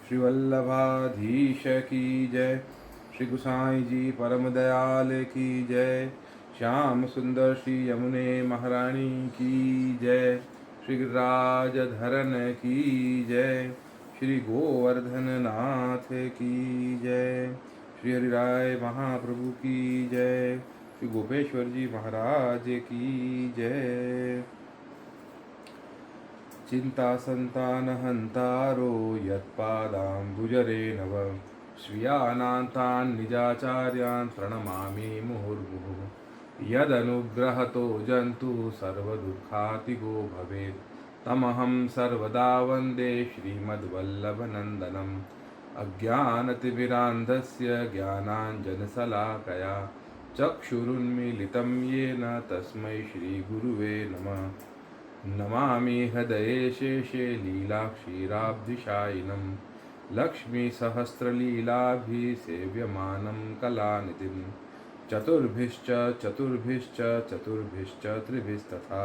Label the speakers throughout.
Speaker 1: श्री वल्लभाधीश की जय। श्री गुसाई जी परम दयाल की जय। श्याम सुंदर श्री यमुने महारानी की जय। श्री गिरिराज धरन की जय। श्री गोवर्धन नाथ की जय। श्री हरिराय महाप्रभु की जय। श्री गोपेश्वर जी महाराज की जय। चिंता संतान हंतारो यत्पादाम्बुजरेणव स्वीयानान्तान् निजाचार्यान् प्रणमामि मुहुर्मुहुः। यदनुग्रहतो जन्तु सर्वदुःखातिगो भवेत् तमहं सर्वदा वन्दे श्रीमद्वल्लभनन्दनम्। अज्ञानतिमिरान्धस्य ज्ञानाञ्जनशलाकया चक्षुरुन्मीलितं येन तस्मै श्रीगुरुवे नमः। नमामि हृदये शेषे लीलाक्षीराब्धिशायिनं लक्ष्मीसहस्रलीलाभिसेव्यमानं कलानिधिं। चतुर्भिश्च चतुर्भिश्च चतुर्भिश्च त्रिभिस्तथा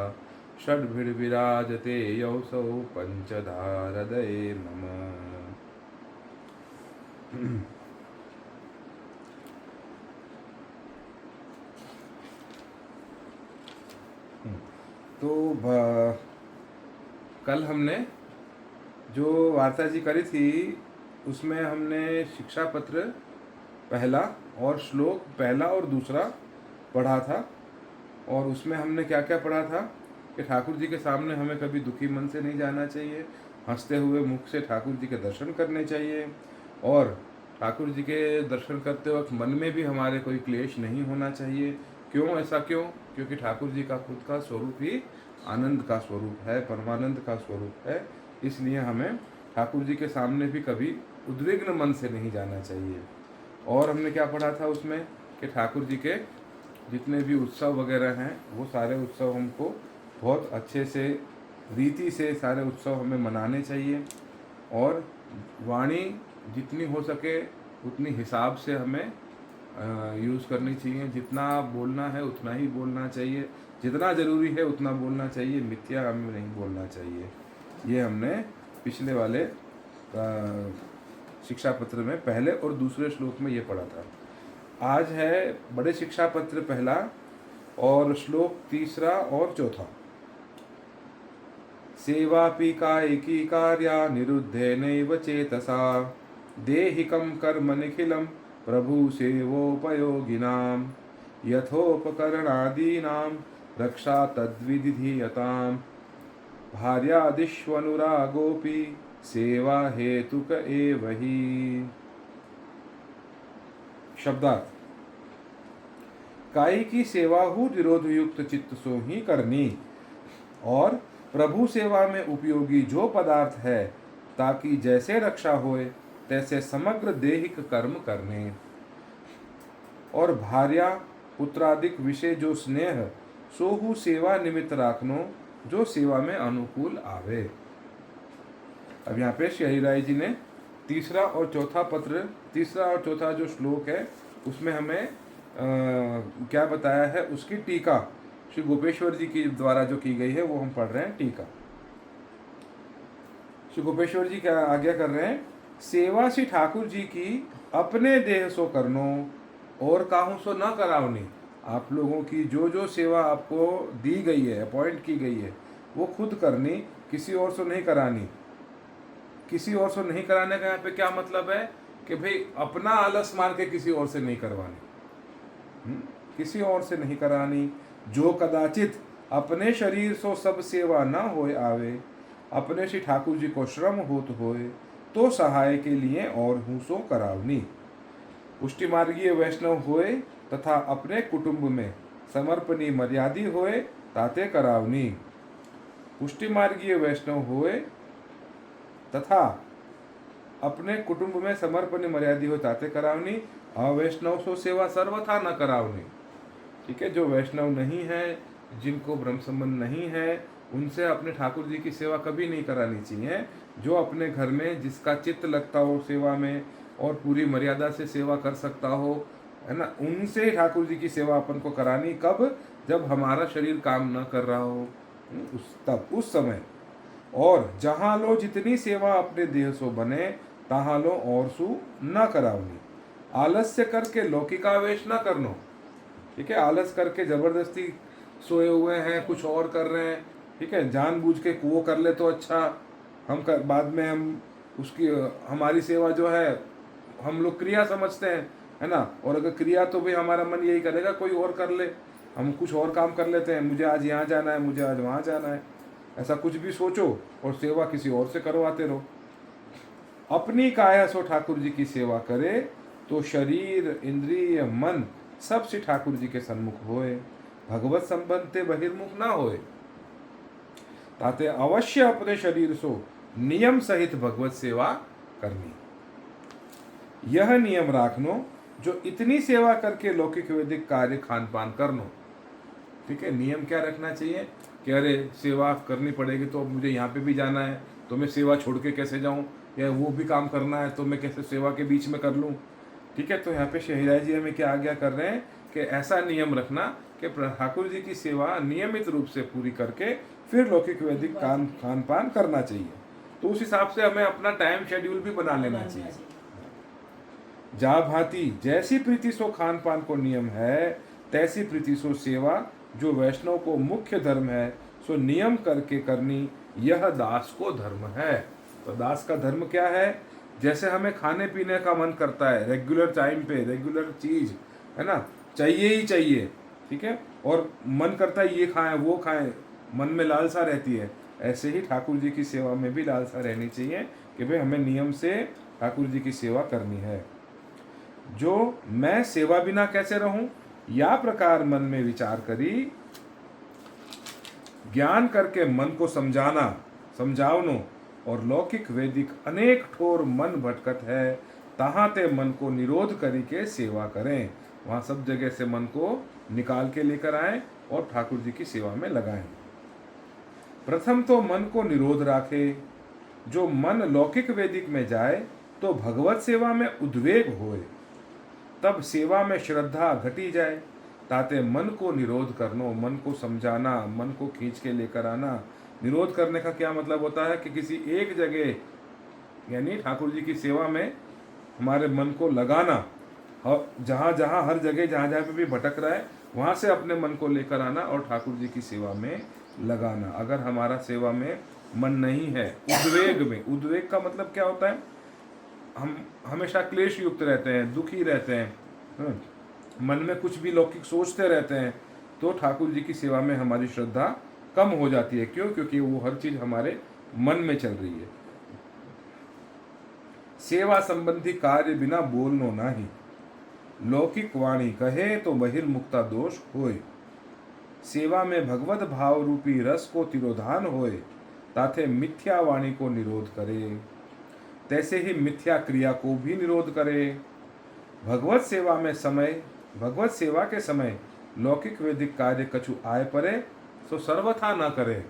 Speaker 1: षड्भिर्विराजते यौसौ पञ्चधारदये नमः। तो कल हमने जो वार्ता जी करी थी उसमें हमने शिक्षा पत्र पहला और श्लोक पहला और दूसरा पढ़ा था। और उसमें हमने क्या क्या पढ़ा था कि ठाकुर जी के सामने हमें कभी दुखी मन से नहीं जाना चाहिए, हंसते हुए मुख से ठाकुर जी के दर्शन करने चाहिए। और ठाकुर जी के दर्शन करते वक्त मन में भी हमारे कोई क्लेश नहीं होना चाहिए। क्यों, ऐसा क्यों? क्योंकि ठाकुर जी का खुद का स्वरूप ही आनंद का स्वरूप है, परमानंद का स्वरूप है। इसलिए हमें ठाकुर जी के सामने भी कभी उद्विग्न मन से नहीं जाना चाहिए। और हमने क्या पढ़ा था उसमें कि ठाकुर जी के जितने भी उत्सव वगैरह हैं वो सारे उत्सव हमको बहुत अच्छे से रीति से सारे उत्सव हमें मनाने चाहिए। और वाणी जितनी हो सके उतनी हिसाब से हमें यूज़ करनी चाहिए। जितना बोलना है उतना ही बोलना चाहिए, जितना ज़रूरी है उतना बोलना चाहिए, मिथ्या हमें नहीं बोलना चाहिए। ये हमने पिछले वाले शिक्षा पत्र में पहले और दूसरे श्लोक में ये पढ़ा था। आज है बड़े शिक्षा पत्र पहला और श्लोक तीसरा और चौथा। सेवापि कायिकी कार्या निरुद्धेनैव चेतसा देहिकं कर्म निखिलं प्रभु सेवोपयोगिनां यथोपकरणादीनां रक्षा तद्विधीयताम् भार्यादिष्वनुरागोऽपि सेवा हेतुक एव हि। शब्दार्थ। काई की सेवा हु निरोध युक्त चित्त सो ही करनी, और प्रभु सेवा में उपयोगी जो पदार्थ है ताकि जैसे रक्षा होए तैसे समग्र देहिक कर्म करने, और भार्या पुत्रादिक विषय जो स्नेह सोहु सेवा निमित्त राखनो जो सेवा में अनुकूल आवे। अब यहाँ पे श्री हरिराय जी ने तीसरा और चौथा जो श्लोक है उसमें हमें क्या बताया है उसकी टीका श्री गोपेश्वर जी की द्वारा जो की गई है वो हम पढ़ रहे हैं। टीका श्री गोपेश्वर जी क्या आज्ञा कर रहे हैं। सेवा श्री ठाकुर जी की अपने देह सो करनो और काहू सो न करावनी। आप लोगों की जो जो सेवा आपको दी गई है, अपॉइंट की गई है, वो खुद करनी, किसी और से नहीं करानी। किसी और से नहीं कराने का यहाँ पे क्या मतलब है कि भाई अपना आलस मार के किसी और से नहीं करवानी, किसी और से नहीं करानी। जो कदाचित अपने शरीर सो सब सेवा न होए आवे, अपने श्री ठाकुर जी को श्रम होत होए तो सहाय के लिए और हूँ सो करावनी। पुष्टि मार्गीय वैष्णव होए तथा अपने कुटुंब में समर्पणी मर्यादी होए ताते करावनी। पुष्टि मार्गीय वैष्णव होए तथा अपने कुटुंब में समर्पणी मर्यादी हो ताते करावनी। अवैष्णव सो सेवा सर्वथा न करावनी। ठीक है, जो वैष्णव नहीं है, जिनको ब्रह्म संबंध नहीं है, उनसे अपने ठाकुर जी की सेवा कभी नहीं करानी चाहिए। जो अपने घर में जिसका चित्त लगता हो सेवा में और पूरी मर्यादा से सेवा कर सकता हो, है ना, उनसे ठाकुर जी की सेवा अपन को करानी। कब? जब हमारा शरीर काम न कर रहा हो, उस समय। और जहाँ लो जितनी सेवा अपने देह सो बने, कहाँ लो और सु न करावनी। आलस्य करके लौकिकावेश न करनो। ठीक है, आलस करके जबरदस्ती सोए हुए हैं, कुछ और कर रहे हैं, ठीक है, जानबूझ के वो कर ले तो अच्छा, बाद में हम उसकी हमारी सेवा जो है हम लोग क्रिया समझते हैं, है ना। और अगर क्रिया तो भी हमारा मन यही करेगा कोई और कर ले, हम कुछ और काम कर लेते हैं, मुझे आज यहाँ जाना है, मुझे आज वहाँ जाना है, ऐसा कुछ भी सोचो और सेवा किसी और से करवाते रहो। अपनी काया सो ठाकुर जी की सेवा करे तो शरीर इंद्रिय मन सब से ठाकुर जी के सन्मुख होए, भगवत संबंध ते बहिर्मुख ना होए। ताते अवश्य अपने शरीर सो नियम सहित भगवत सेवा करनी। यह नियम राखनो जो इतनी सेवा करके लौकिक वैदिक कार्य खान पान करनो। ठीक है, नियम क्या रखना चाहिए कि अरे सेवा करनी पड़ेगी तो मुझे यहाँ पे भी जाना है, तो मैं सेवा छोड़ के कैसे जाऊँ, या वो भी काम करना है तो मैं कैसे सेवा के बीच में कर लूँ। ठीक है, तो यहाँ पे शहराज जी हमें क्या आज्ञा कर रहे हैं कि ऐसा नियम रखना कि ठाकुर जी की सेवा नियमित रूप से पूरी करके फिर लौकिक वैदिक खान पान करना चाहिए। तो उस हिसाब से हमें अपना टाइम शेड्यूल भी बना लेना चाहिए। जा भांति जैसी प्रीति सो खान पान को नियम है, तैसी प्रीति सो सेवा जो वैष्णव को मुख्य धर्म है सो नियम करके करनी, यह दास को धर्म है। तो दास का धर्म क्या है? जैसे हमें खाने पीने का मन करता है, रेगुलर टाइम पे रेगुलर चीज, है ना, चाहिए ही चाहिए, ठीक है, और मन करता है ये खाएं वो खाएं, मन में लालसा रहती है, ऐसे ही ठाकुर जी की सेवा में भी लालसा रहनी चाहिए कि भाई हमें नियम से ठाकुर जी की सेवा करनी है। जो मैं सेवा बिना कैसे रहूं, या प्रकार मन में विचार करी, ज्ञान करके मन को समझावनो, और लौकिक वैदिक अनेक ठोर मन भटकत है, तहाँ ते मन को निरोध करी के सेवा करें। वहाँ सब जगह से मन को निकाल के लेकर आए और ठाकुर जी की सेवा में लगाएं। प्रथम तो मन को निरोध राखे। जो मन लौकिक वैदिक में जाए तो भगवत सेवा में उद्वेग होए, तब सेवा में श्रद्धा घटी जाए। ताते मन को निरोध करनो, मन को समझाना, मन को खींच के लेकर आना। निरोध करने का क्या मतलब होता है कि किसी एक जगह यानी ठाकुर जी की सेवा में हमारे मन को लगाना, और जहाँ जहाँ हर जगह जहाँ जहाँ पे भी भटक रहा है वहाँ से अपने मन को लेकर आना और ठाकुर जी की सेवा में लगाना। अगर हमारा सेवा में मन नहीं है, उद्वेग में, उद्वेग का मतलब क्या होता है, हम हमेशा क्लेश युक्त रहते हैं, दुखी रहते हैं, मन में कुछ भी लौकिक सोचते रहते हैं, तो ठाकुर जी की सेवा में हमारी श्रद्धा कम हो जाती है। क्यों? क्योंकि वो हर चीज हमारे मन में चल रही है। सेवा संबंधी कार्य बिना बोलनो नाही, लौकिक वाणी कहे तो बहिर्मुक्ता दोष होए। सेवा में भगवत भाव रूपी रस को तिरोधान होए, ताथे मिथ्या वाणी को निरोध करे, तैसे ही मिथ्या क्रिया को भी निरोध करे। भगवत सेवा के समय लौकिक वैदिक कार्य कछु आए परे तो सर्वथा न करे।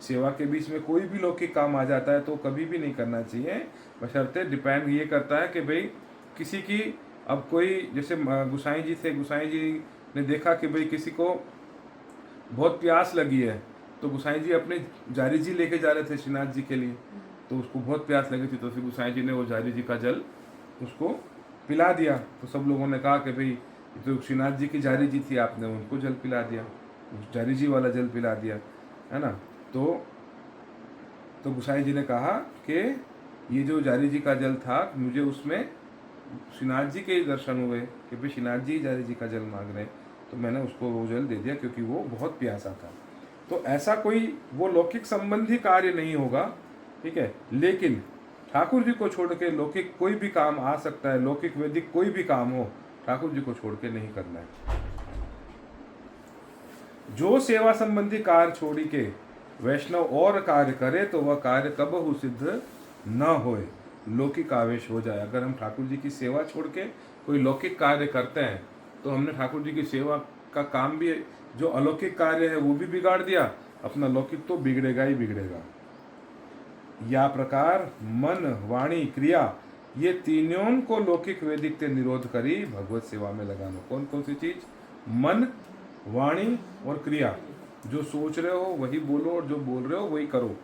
Speaker 1: सेवा के बीच में कोई भी लौकिक काम आ जाता है तो कभी भी नहीं करना चाहिए, बशर्ते डिपेंड ये करता है कि भाई किसी की, अब कोई जैसे गुसाई जी थे, गुसाई जी ने देखा कि भाई किसी को बहुत प्यास लगी है, तो गुसाई जी अपने जारी जी लेके जा रहे थे श्रीनाथ जी के लिए, तो उसको बहुत प्यास लगी थी, तो फिर गुसाई जी ने वो जारी जी का जल उसको पिला दिया। तो सब लोगों ने कहा कि भाई तो श्रीनाथ जी की जारी जी थी, आपने उनको जल पिला दिया, जारी जी वाला जल पिला दिया, है ना। तो गुसाई जी ने कहा कि ये जो जारी जी का जल था, मुझे उसमें श्रीनाथ जी के दर्शन हुए कि भाई श्रीनाथ जी जारी जी का जल मांग रहे हैं, तो मैंने उसको वो जल दे दिया क्योंकि वो बहुत प्यासा था। तो ऐसा कोई वो लौकिक संबंधी कार्य नहीं होगा, ठीक है, लेकिन ठाकुर जी को छोड़ के लौकिक कोई भी काम आ सकता है, लौकिक वैदिक कोई भी काम हो, ठाकुर जी को छोड़ के नहीं करना है। जो सेवा संबंधी कार्य छोड़ी के वैष्णव और कार्य करे तो वह कार्य कबहु सिद्ध न होए, लौकिक आवेश हो जाए। अगर हम ठाकुर जी की सेवा छोड़ के कोई लौकिक कार्य करते हैं तो हमने ठाकुर जी की सेवा का काम भी, जो अलौकिक कार्य है वो भी बिगाड़ दिया, अपना लौकिक तो बिगड़ेगा ही बिगड़ेगा। या प्रकार मन वाणी क्रिया ये तीनों को लौकिक वैदिक ते निरोध करी भगवत सेवा में लगाना। कौन कौन सी चीज? मन, वाणी और क्रिया। जो सोच रहे हो वही बोलो और जो बोल रहे हो वही करो,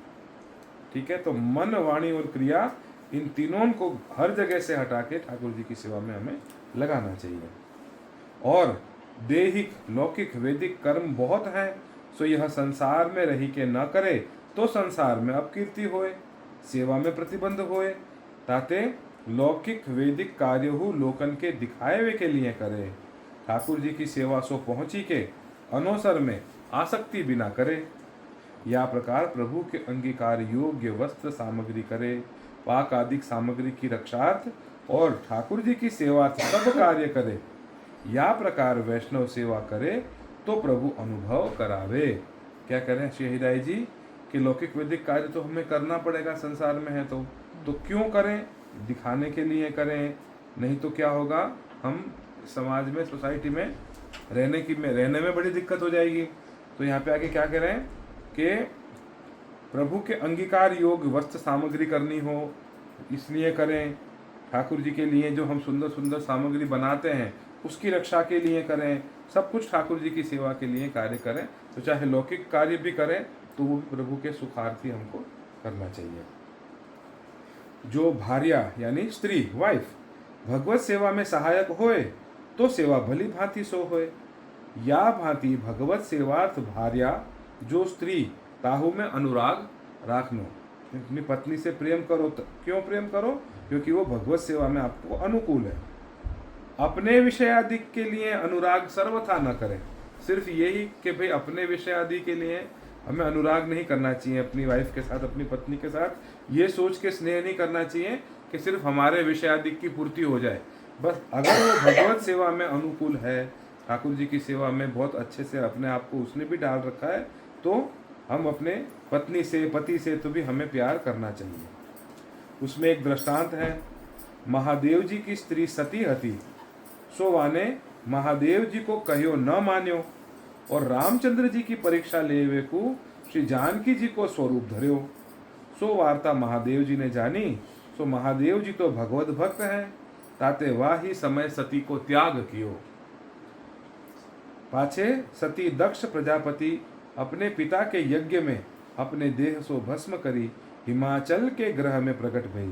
Speaker 1: ठीक है। तो मन वाणी और क्रिया इन तीनों को हर जगह से हटा के ठाकुर जी की सेवा में हमें लगाना चाहिए। और देहिक लौकिक वैदिक कर्म बहुत हैं, सो यह संसार में रही के न करे तो संसार में अपकीर्ति होए, सेवा में प्रतिबंध होए। ताते लौकिक वैदिक कार्य हु लोकन के दिखाए वे के लिए करे। ठाकुर जी की सेवा सो पहुंची के अनोसर में आसक्ति बिना करे। या प्रकार प्रभु के अंगीकार योग्य वस्त्र सामग्री करे, पाक आदि सामग्री की रक्षार्थ और ठाकुर जी की सेवार्थ सब कार्य करे। या प्रकार वैष्णव सेवा करे तो प्रभु अनुभव करावे। क्या करें श्री हरिराय जी कि लौकिक वैदिक कार्य तो हमें करना पड़ेगा, संसार में है तो क्यों करें? दिखाने के लिए करें, नहीं तो क्या होगा, हम समाज में सोसाइटी में रहने में बड़ी दिक्कत हो जाएगी। तो यहाँ पे आगे क्या करें कि प्रभु के अंगीकार योग वस्त्र सामग्री करनी हो, इसलिए करें। ठाकुर जी के लिए जो हम सुंदर सुंदर सामग्री बनाते हैं उसकी रक्षा के लिए करें। सब कुछ ठाकुर जी की सेवा के लिए कार्य करें। तो चाहे लौकिक कार्य भी करें तो वो भी प्रभु के सुखार्थी हमको करना चाहिए। जो भार्या यानी स्त्री वाइफ भगवत सेवा में सहायक होए तो सेवा भली भांति सो होए। या भांति भगवत सेवार्थ भार्या जो स्त्री ताहू में अनुराग राखनो। अपनी पत्नी से प्रेम करो। तो क्यों प्रेम करो? क्योंकि वो भगवत सेवा में आपको अनुकूल है। अपने विषय आदि के लिए अनुराग सर्वथा न करें। सिर्फ यही कि भाई अपने विषय आदि के लिए हमें अनुराग नहीं करना चाहिए, अपनी वाइफ के साथ, अपनी पत्नी के साथ ये सोच के स्नेह नहीं करना चाहिए कि सिर्फ हमारे विषय आदि की पूर्ति हो जाए। बस अगर वो भगवत सेवा में अनुकूल है, ठाकुर जी की सेवा में बहुत अच्छे से अपने आप को उसने भी डाल रखा है, तो हम अपने पत्नी से, पति से तो भी हमें प्यार करना चाहिए। उसमें एक दृष्टांत है, महादेव जी की स्त्री सती हती, सो वाने महादेव जी को कहो न मान्यो, और रामचंद्र जी की परीक्षा लेवे को श्री जानकी जी को स्वरूप धर्यो। सो वार्ता महादेव जी ने जानी, सो महादेव जी तो भगवत भक्त हैं, ताते वाही समय सती को त्याग कियो। पाछे सती दक्ष प्रजापति अपने पिता के यज्ञ में अपने देह सो भस्म करी हिमाचल के ग्रह में प्रकट भई।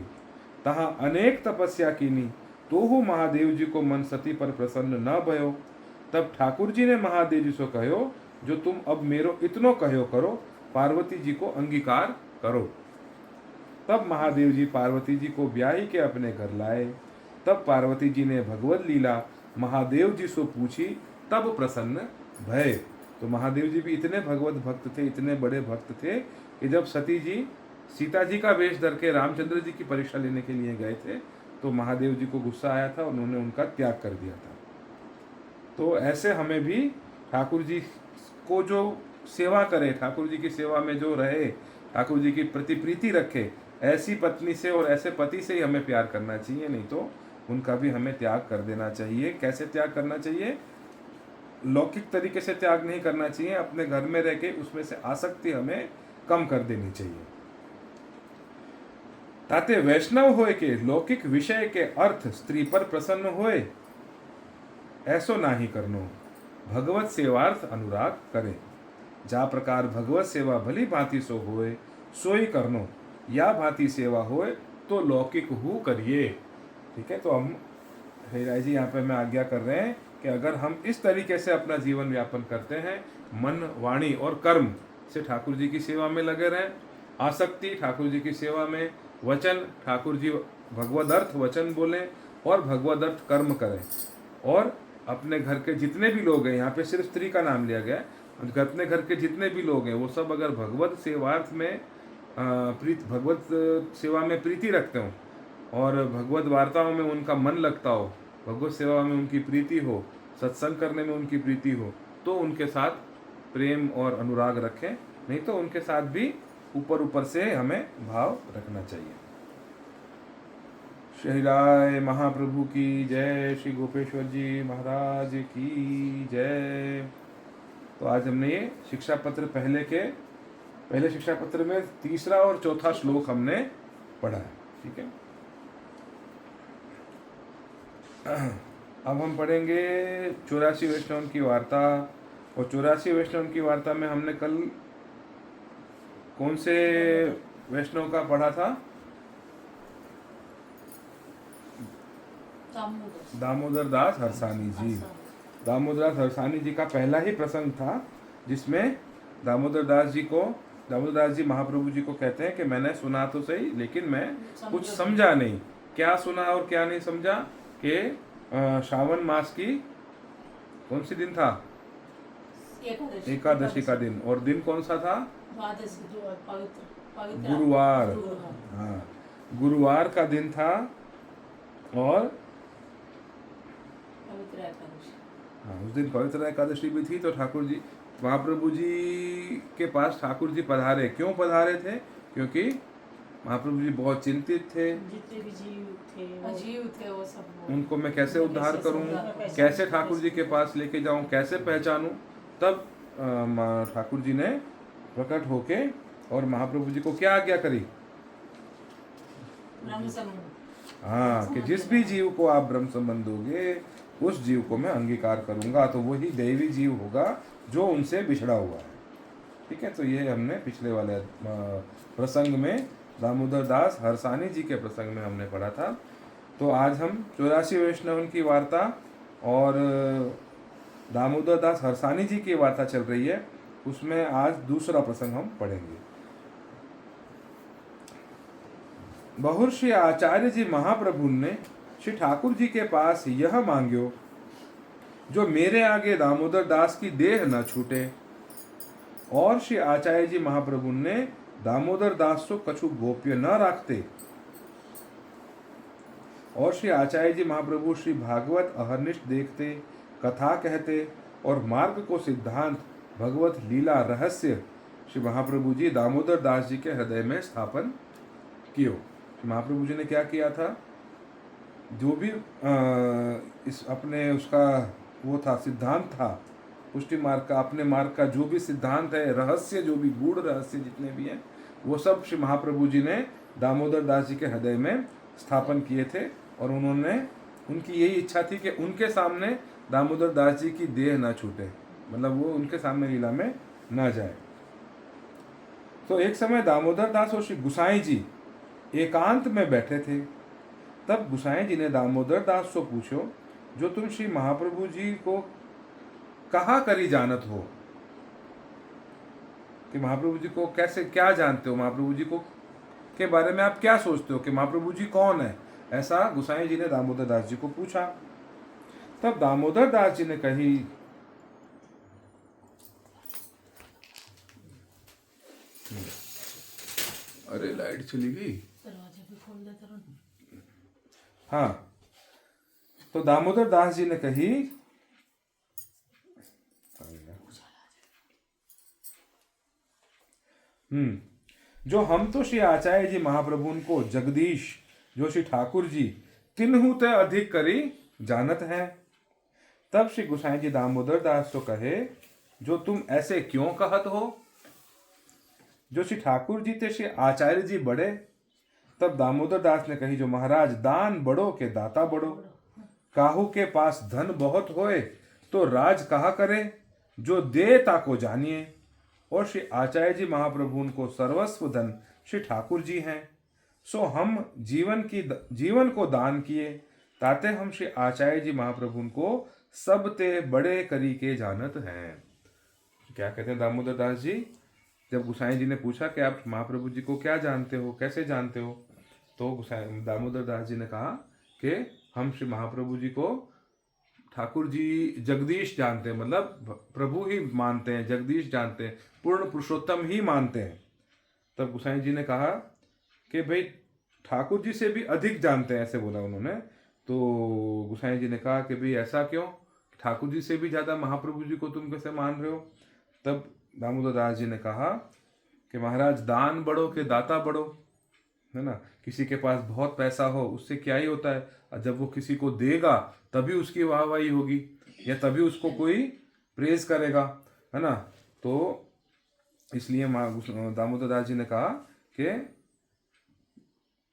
Speaker 1: तहां अनेक तपस्या कीनी तो हु महादेव जी को मन सती पर प्रसन्न न भयो। तब ठाकुर जी ने महादेव जी से कहो, जो तुम अब मेरो इतनो कहो करो, पार्वती जी को अंगीकार करो। तब महादेव जी पार्वती जी को ब्याही के अपने घर लाए। तब पार्वती जी ने भगवत लीला महादेव जी से पूछी, तब प्रसन्न भय। तो महादेव जी भी इतने भगवत भक्त थे, इतने बड़े भक्त थे कि जब सती जी सीता जी का वेश धर के रामचंद्र जी की परीक्षा लेने के लिए गए थे तो महादेव जी को गुस्सा आया था, उन्होंने उनका त्याग कर दिया था। तो ऐसे हमें भी ठाकुर जी को जो सेवा करे, ठाकुर जी की सेवा में जो रहे, ठाकुर जी की प्रति प्रीति रखे, ऐसी पत्नी से और ऐसे पति से ही हमें प्यार करना चाहिए, नहीं तो उनका भी हमें त्याग कर देना चाहिए। कैसे त्याग करना चाहिए? लौकिक तरीके से त्याग नहीं करना चाहिए, अपने घर में रह के उसमें से आसक्ति हमें कम कर देनी चाहिए। ताते वैष्णव होए के लौकिक विषय के अर्थ स्त्री पर प्रसन्न होए, ऐसो नाही करनो। भगवत सेवार्थ अनुराग करे। जा प्रकार भगवत सेवा भली भांति सो होए, सोई करनो। या भांति सेवा होए तो लौकिक हु करिए। ठीक है, तो हम हरिराय जी यहाँ पे हमें आज्ञा कर रहे हैं कि अगर हम इस तरीके से अपना जीवन यापन करते हैं, मन, वाणी और कर्म से ठाकुर जी की सेवा में लगे रहें, आसक्ति ठाकुर जी की सेवा में, वचन ठाकुर जी भगवद अर्थ वचन बोलें और भगवद अर्थ कर्म करें, और अपने घर के जितने भी लोग हैं, यहाँ पे सिर्फ स्त्री का नाम लिया गया है, अपने घर के जितने भी लोग हैं वो सब अगर भगवत सेवार्थ में भगवत सेवा में प्रीति रखते हो और भगवत वार्ताओं में उनका मन लगता हो, भगवत सेवा में उनकी प्रीति हो, सत्संग करने में उनकी प्रीति हो, तो उनके साथ प्रेम और अनुराग रखें, नहीं तो उनके साथ भी ऊपर ऊपर से हमें भाव रखना चाहिए। श्री राय महाप्रभु की जय, श्री गोपेश्वर जी महाराज की जय। तो आज हमने ये शिक्षा पत्र पहले शिक्षा पत्र में तीसरा और चौथा श्लोक हमने पढ़ा है। ठीक है, अब हम पढ़ेंगे 84 वैष्णव की वार्ता। और 84 वैष्णव की वार्ता में हमने कल कौन से वैष्णव का पढ़ा था? दामोदर दास हरसानी जी। दामोदर दास हरसानी जी का पहला ही प्रसंग था जिसमें दामोदर दास जी महाप्रभु जी को कहते हैं कि मैंने सुना तो सही लेकिन मैं कुछ समझा नहीं। क्या सुना और क्या नहीं समझा कि श्रावण मास की कौन सी दिन था? एकादशी का दिन। और दिन कौन सा था? गुरुवार। हाँ, गुरुवार का दिन था। और हाँ, उस दिन पवित्र एकादशी भी थी। तो ठाकुर जी महाप्रभु जी के पास ठाकुर जी पधारे। क्यों पधारे थे? क्योंकि महाप्रभु जी बहुत चिंतित थे।
Speaker 2: जितने भी जीव थे वो सब,
Speaker 1: उनको मैं कैसे उद्धार करूं, कैसे ठाकुर जी के पास लेके जाऊं, कैसे पहचानूं। तब ठाकुर जी ने प्रकट होके और महाप्रभु जी को क्या आज्ञा करी? हाँ, कि जिस भी जीव को आप ब्रह्म संबंध दोगे उस जीव को मैं अंगीकार करूंगा। तो वही दैवी जीव होगा जो उनसे बिछड़ा हुआ है। ठीक है, तो ये हमने पिछले वाले प्रसंग में दामोदर दास हरसानी जी के प्रसंग में हमने पढ़ा था। तो आज हम 84 वैष्णवन की वार्ता और दामोदर दास हरसानी जी की वार्ता चल रही है, उसमें आज दूसरा प्रसंग हम पढ़ेंगे। बहुश्री आचार्य जी महाप्रभु ने श्री ठाकुर जी के पास यह मांग्यो, जो मेरे आगे दामोदर दास की देह न छूटे। और श्री आचार्य जी महाप्रभु ने दामोदर दास को कछु गोप्य न रखते। और श्री आचार्य जी महाप्रभु श्री भागवत अहर्निष्ठ देखते, कथा कहते और मार्ग को सिद्धांत भगवत लीला रहस्य श्री महाप्रभु जी दामोदर दास जी के हृदय में स्थापन कियो। महाप्रभु जी ने क्या किया था? जो भी इस अपने उसका वो था सिद्धांत था, पुष्टि मार्ग का, अपने मार्ग का जो भी सिद्धांत है, रहस्य, जो भी गूढ़ रहस्य जितने भी हैं, वो सब श्री महाप्रभु जी ने दामोदर दास जी के हृदय में स्थापन किए थे। और उन्होंने, उनकी यही इच्छा थी कि उनके सामने दामोदर दास जी की देह न छूटे, मतलब वो उनके सामने लीला में न जाए। तो एक समय दामोदर दास और श्री गुसाई जी एकांत में बैठे थे। तब गुसाई जी ने दामोदर दास से पूछो, जो तुम श्री महाप्रभु जी को कहा करी जानत हो, कि महाप्रभु जी को कैसे, क्या जानते हो, महाप्रभु जी को के बारे में आप क्या सोचते हो, कि महाप्रभु जी कौन है? ऐसा गुसाई जी ने दामोदर दास जी को पूछा। तब दामोदर दास जी ने कही, अरे लाइट चली गई,
Speaker 2: दरवाजे भी खोल देते रहो।
Speaker 1: हाँ, तो दामोदर दास जी ने कही, जो हम तो श्री आचार्य जी महाप्रभु को जगदीश, जो श्री ठाकुर जी तिन्हु ते अधिक करी जानत है। तब श्री गुसाई जी दामोदर दास तो कहे, जो तुम ऐसे क्यों कहत हो? जो श्री ठाकुर जी थे श्री आचार्य जी बड़े। तब दामोदर दास ने कही, जो महाराज दान बड़ो के दाता बड़ो, काहू के पास धन बहुत होए तो राज कहा करे, जो दे ताको जानिए। और श्री आचार्य जी महाप्रभु को सर्वस्व धन श्री ठाकुर जी हैं। सो हम जीवन को दान किए, ताते हम श्री आचार्य जी महाप्रभु को सब ते बड़े करी के जानत हैं। क्या कहते हैं दामोदर दास जी? जब गुसाई जी ने पूछा कि आप महाप्रभु जी को क्या जानते हो, कैसे जानते हो, तो दामोदर दास जी ने कहा कि हम श्री महाप्रभु जी को ठाकुर जी जगदीश जानते हैं, मतलब प्रभु ही मानते हैं, जगदीश जानते हैं, पूर्ण पुरुषोत्तम ही मानते हैं। तब गुसाई जी ने कहा कि भाई ठाकुर जी से भी अधिक जानते हैं, ऐसे बोला उन्होंने। तो गुसाई जी ने कहा कि भाई ऐसा क्यों, ठाकुर जी से भी ज़्यादा महाप्रभु जी को तुम कैसे मान रहे हो? तब दामोदर दास जी ने कहा कि महाराज दान बड़ो के दाता बड़ो, है ना। किसी के पास बहुत पैसा हो उससे क्या ही होता है, जब वो किसी को देगा तभी उसकी वाहवाही होगी या तभी उसको कोई प्रेज करेगा, है ना। तो इसलिए दामोदर दास जी ने कहा कि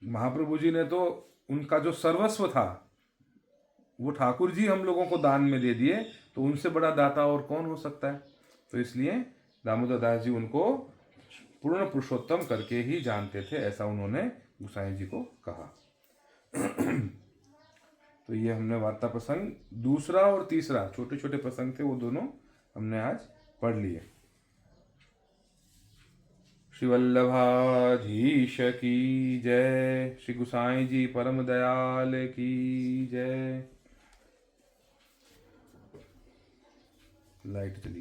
Speaker 1: महाप्रभु जी ने तो उनका जो सर्वस्व था वो ठाकुर जी हम लोगों को दान में दे दिए, तो उनसे बड़ा दाता और कौन हो सकता है। तो इसलिए दामोदर दास जी उनको पूर्ण पुरुषोत्तम करके ही जानते थे, ऐसा उन्होंने गुसाई जी को कहा। तो तो ये हमने वार्ता प्रसंग दूसरा और तीसरा छोटे छोटे प्रसंग थे, वो दोनों हमने आज पढ़ लिए। श्री वल्लभाधीश की जय, श्री गुसाई जी परम दयाल की जय। लाइट चली गई।